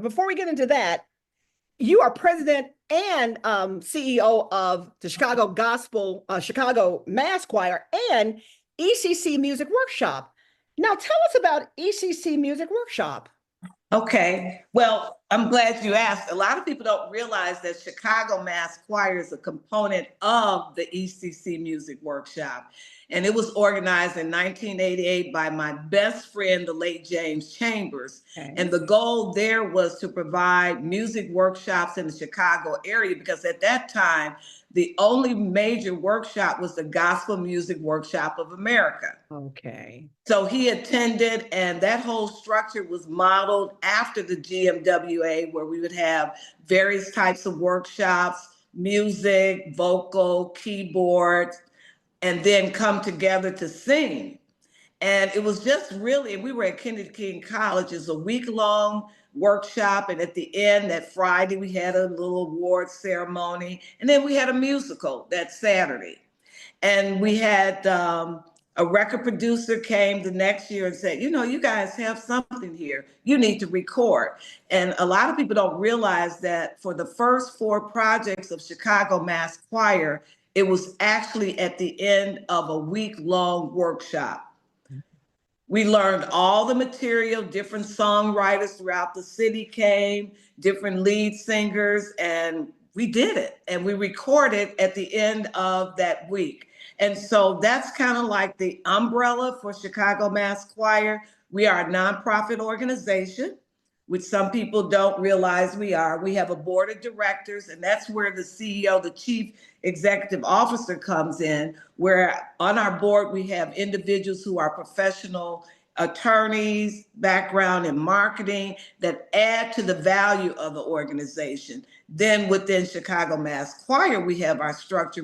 Before we get into that, you are president and CEO of the Chicago Mass Choir and ECC Music Workshop. Now, tell us about ECC Music Workshop. Okay, well, I'm glad you asked. A lot of people don't realize that Chicago Mass Choir is a component of the ECC Music Workshop. And it was organized in 1988 by my best friend, the late James Chambers. Okay. And the goal there was to provide music workshops in the Chicago area because at that time, the only major workshop was the Gospel Music Workshop of America. Okay. So he attended, and that whole structure was modeled after the GMWA, where we would have various types of workshops, music, vocal, keyboard, and then come together to sing. And it was just really, we were at Kennedy King College. It's a week-long workshop. And at the end, that Friday, we had a little award ceremony. And then we had a musical that Saturday. And we had a record producer came the next year and said, you know, you guys have something here. You need to record. And a lot of people don't realize that for the first 4 projects of Chicago Mass Choir, it was actually at the end of a week-long workshop. We learned all the material, different songwriters throughout the city came, different lead singers, and we did it. And we recorded at the end of that week. And so that's kind of like the umbrella for Chicago Mass Choir. We are a nonprofit organization, which some people don't realize we are. We have a board of directors, and that's where the CEO, the chief executive officer, comes in, where on our board we have individuals who are professional attorneys, background in marketing, that add to the value of the organization. Then within Chicago Mass Choir, we have our structure.